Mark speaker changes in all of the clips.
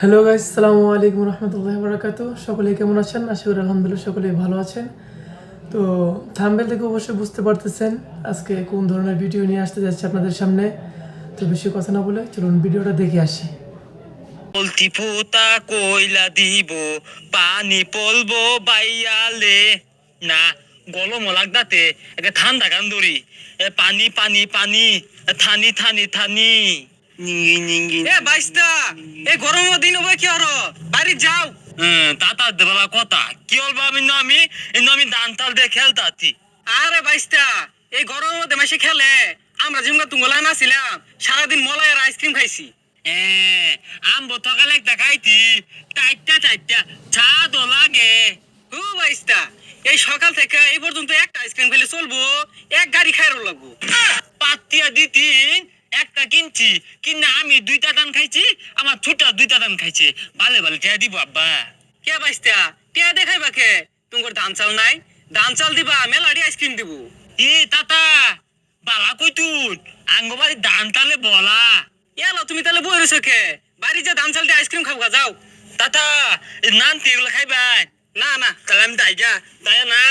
Speaker 1: Hello guys, আসসালামু আলাইকুম রহমতুল্লাহি ওয়া বারাকাতুহু। সকলেই কেমন আছেন? আশা করি আলহামদুলিল্লাহ সকলেই ভালো আছেন। তো থাম্বনেল থেকে অবশ্যই বুঝতে পারতেছেন আজকে কোন ধরনের ভিডিও নিয়ে আসতে যাচ্ছি আপনাদের সামনে। তো বেশি কথা না বলে চলুন ভিডিওটা দেখে আসি।
Speaker 2: পলতি ফুটা কইলা দিব পানি পলবো বাইয়ালে না গলম লাগদাতে একে ঠান্ডা গান ধরি পানি পানি পানি থানি থানি থানি নিঙ্গি নিঙ্গি
Speaker 3: এ বাইস্তা এই গরমের দিন হবে কি হলো বাড়ি যাও।
Speaker 2: তাতা দেবালা কথা কি হলবা আমি দান তাল দিয়ে খেলতাতি।
Speaker 3: আরে বাইস্তা এই গরমের মধ্যে মাসে খেলে আমরা যেমন তুঙ্গলা নাছিলাম সারাদিন মলাই আর আইসক্রিম খাইছি।
Speaker 2: আম্ব সকালে একটা খাইতি চারটা চারটা ছাদ লাগে।
Speaker 3: ও বাইস্তা এই সকাল থেকে এই পর্যন্ত একটা আইসক্রিম খেলে চলবো, এক গাড়ি খাইরও লাগবো।
Speaker 2: পাতিয়া দিতি একটা কিনছি কিনা আমি দুইটা দান খাইছি, আমার ছোট দুইটা দান খাইছে। ভালে ভালে টিয়া দিব আব্বা।
Speaker 3: কে বাইস্তা টিয়া দেখাইবা কে? তোমার ধান চাল নাই, ধান চাল দিবা মেলাডি আইসক্রিম দিব।
Speaker 2: তাতা বালা কই তুই আঙ্গবাড়ি দান তালে বলা
Speaker 3: এলো তুমি তাহলে বই রয়েছো কে? বাড়ি যে ধান চাল দিয়ে আইসক্রিম খাবো যাও।
Speaker 2: তাতা নান তেগুলো খাইবাই
Speaker 3: না না
Speaker 2: তাহলে আমি তাই না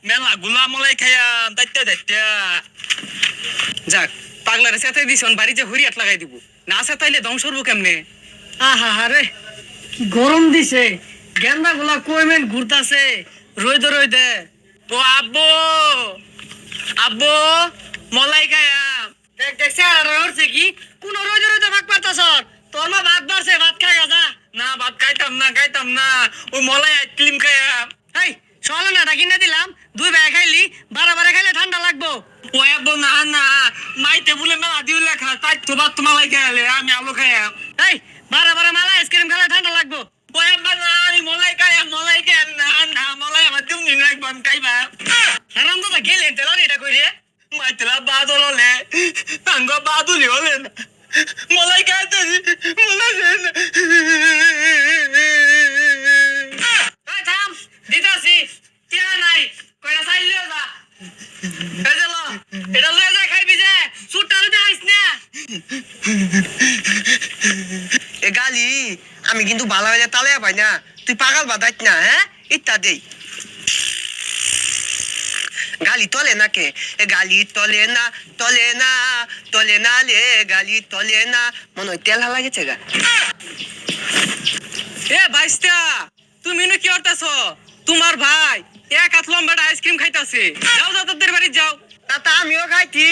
Speaker 2: মেলা গুলা মলাই খাইয়াম তাইতা তাইতা।
Speaker 3: যাক পাগলারে সাথে দিছন বাড়ি যে হরিয়াট লাগাই দিব, না সাথে ধ্বংস হবো কেমনে? আহা রে কি গরম দিছে, গেন্দা গুলা কইমেন ঘুরতাছে রইদে রইদে।
Speaker 2: ও আব্বু আব্বু মলাই খাইয়াম।
Speaker 3: দেখ দেখছে আর হচ্ছে কি কোন রইদে রইদে ভাগ পাতাছ? তোর মা ভাত বাড়ছে, ভাত খাই যা।
Speaker 2: না ভাত খাইতাম না ওই মলাই আইসক্রিম খাইয়াম।
Speaker 3: এই চলে না ডাকি না দিলাম, দুই ভাই খাইলি বারে বারে খাইলে ঠান্ডা লাগবো।
Speaker 2: ওই আব্বু না না মাইতে বলে মেলা দিও লেখা তাই তো ভাত তোমালাই খাইলে আমি আলু খাইয়াম।
Speaker 3: এই বারে বারে মালা আইসক্রিম খেলে ঠান্ডা লাগবো।
Speaker 2: ওই আব্বা না আমি মলাই খাইয়াম না না মলাই আমার দিম নি লাগবে আমি খাইবা।
Speaker 3: হারাম দাদা গেলেন তেলা এটা কই রে?
Speaker 2: মাইতলা বাদল হলে আঙ্গ বাদুলি হলে না মলাই খাইতে মলাই না।
Speaker 3: এই থাম দিতাছি টিয়া নাই কয়টা চাইলেও যা। এই যে ল এটা লয়ে যা খাইবি যে সুটটা লইতে আইছ না।
Speaker 4: এ গালি আমি কিন্তু ভালো হয়ে তালে পাই না, তুই পাগল বাদাইত না। হ্যাঁ ইত্যাদি গালি তলে না কে? এ গালি তলে না তলে না তলে না লে গালি তলে না। মনে হয় তেল লাগেছে গা।
Speaker 3: এ বাইস্তা তুমি কি করতেছ? তোমার ভাই এক হাত লম্বাটা আইসক্রিম খাইতাছে, যাও যাও তোদের বাড়ি যাও।
Speaker 4: তা আমিও খাইছি,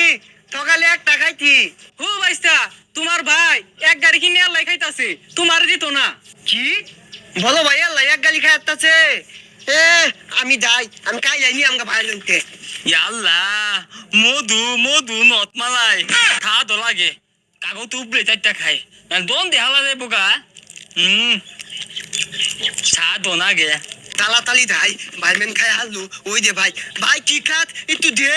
Speaker 4: সকালে একটা খাইছি।
Speaker 3: হো বাইস্তা তোমার ভাই এক গাড়ি কিনে আল্লাহ খাইতাছে, তোমার দিত না।
Speaker 4: কি বলো ভাই? আল্লাহ এক গালি খাই আসতেছে। এ আমি যাই, আমি খাই যাইনি আমাকে ভাই লইতে।
Speaker 2: আল্লাহ মধু মধু নত মালাই খা তো লাগে কাগজ উপরে চারটা খাই দন দেখালা যায় বোকা। চা দোনা গে
Speaker 4: তালাতালি যাই ভাইমেন খাই হারলু। ওই দে ভাই, ভাই কি খাত একটু দে।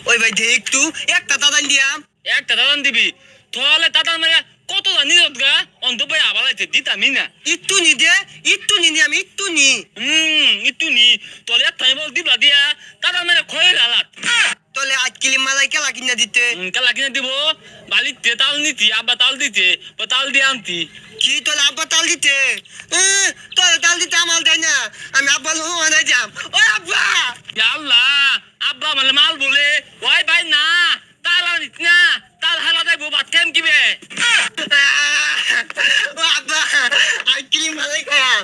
Speaker 4: ওই ভাই দে একটু, একটা দাদান দিয়াম।
Speaker 2: একটা দাদান দিবি তাহলে দাদান মানে কত জানি গা অন্ত পাই আবালাইতে দিতামি না।
Speaker 4: একটু নি দে, একটু নি নি আমি একটু নি।
Speaker 2: একটু নি তোর এক টাইম দিবলা দিয়া দাদান মানে খয়ের আলাত
Speaker 4: তলে আজ কিলি মালাই কেলা কিনা দিতে।
Speaker 2: কালা কিনে দিব বালিতে তাল নিতি আব্বা তাল দিতে তাল দিয়ে আনতি।
Speaker 4: কি তলে আব্বা তাল দিতে? তলে তাল দিতে আমার দেয় না, আমি আব্বা লোক না যাম। ও আব্বা
Speaker 2: আল্লাহ আব্বা মানে মাল বলে ওই ভাই না তাল আনিস না তাল হালা যাইবো ভাত খাইম কিবে।
Speaker 4: ও আব্বা আইসক্রিম মালাই খাম,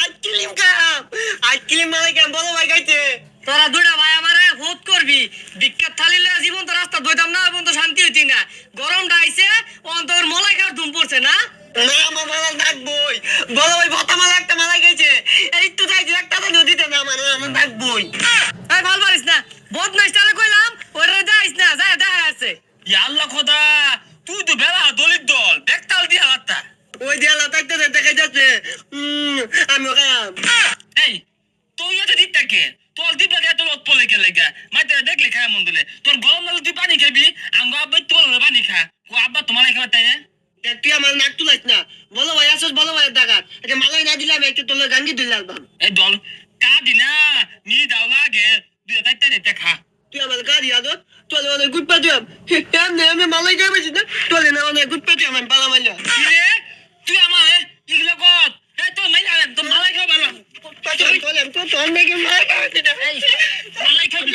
Speaker 4: আইসক্রিম খাম, আইসক্রিম মালাই খাম। বলো ভাই খাইতে
Speaker 3: তোরা দুইটা ভাই আমারে ভোট করবি, বিখ্যাত থালিলে জীবন তো রাস্তা দইতাম না, এখন তো শান্তি হইতি না। গরমটা আইছে অন্তর মলাই খাওয়ার ধুম পড়ছে না।
Speaker 4: না আমার মালা থাকবই। বলো ভাই ভতা মালা একটা মালাই খাইছে, এই তো চাইছি একটা তো নদীতে না মানে আমার থাকবই।
Speaker 3: এই ভাল পারিস না, বদমাইশ তারে কইলাম ওরে যাইস না, যায় দেখা আছে।
Speaker 2: আল্লাহ খোদা তুই তো বেলা দলিত দল দেখ তাল দিয়ে হালাতটা।
Speaker 4: ওই দেয়ালা থাকতে দেখা যাচ্ছে। আমি খাম।
Speaker 2: এই তুই এত দিকটা কে তোর দিবলা দিয়ে তোর পলে কে লেগা মাইতে দেখলে খায় মন দিলে তোর গরম লাগলে তুই পানি খাবি আঙ্গ আব্বা তোর পানি খা ও আব্বা তোমার খাবার তাই না।
Speaker 4: তুই আমার নাক তুলাইস না। বলো ভাই আসস, বলো ভাই দেখাত একটা মালাই না দিলাম একটা তোলে গাঙ্গি দিলে আলবাম।
Speaker 2: এই দল কা দিনা নি দাও লাগে দুই তাইতে দেখতে খা।
Speaker 4: তুই আমার গাড়ি আদত তোলে অনেক গুড পাঠিয়াম। এমনি আমি মালাই খাই বেশি না তোলে না অনেক গুড পাঠিয়াম আমি পালা মাইলা।
Speaker 2: কি রে তুই আমার এগুলো কর তোর মাইলা তোর মালাই খাও ভালো মালাই খাবি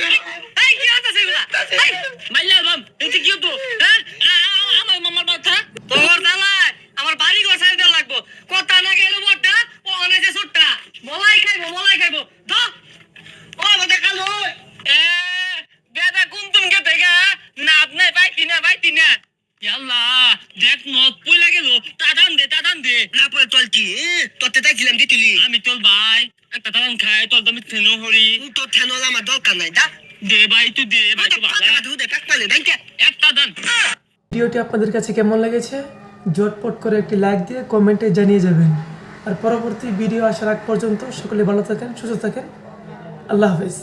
Speaker 2: কি আছে এগুলা মাইলা বাম এটা কি হতো হ্যাঁ আমার মামার মাথা
Speaker 3: তোর দালাই আমার বাড়ি ঘর সাইড দেওয়া লাগবো কথা না গেলে বড়টা ও অনেকে ছোটটা মলাই খাইবো তো ও আমাদের কালো
Speaker 2: বেদা কোন তুমি কে দেখা না আপনি বাইতি না আল্লাহ দেখ মত পয়লা গেল তাদান দে
Speaker 4: না পরে তোর কি তোরতে তাইছিলাম দিতিলি
Speaker 2: আমি তোর ভাই একটা তাদান খাই তোর দামি থেনো হরি
Speaker 4: তোর ঠেনল আমার দরকার নাই দা
Speaker 2: দে ভাই তুই দে ভাই তুই ভালো
Speaker 4: দুধে কাক পালে দাইতে
Speaker 2: একটা দান
Speaker 1: ভিডিওটি আপনাদের কাছে কেমন লেগেছে ঝটপট করে একটি লাইক দিয়ে কমেন্টে জানিয়ে যাবেন আর পরবর্তী ভিডিও আসার আগ পর্যন্ত সকলে ভালো থাকেন সুস্থ থাকেন আল্লাহ হাফেজ।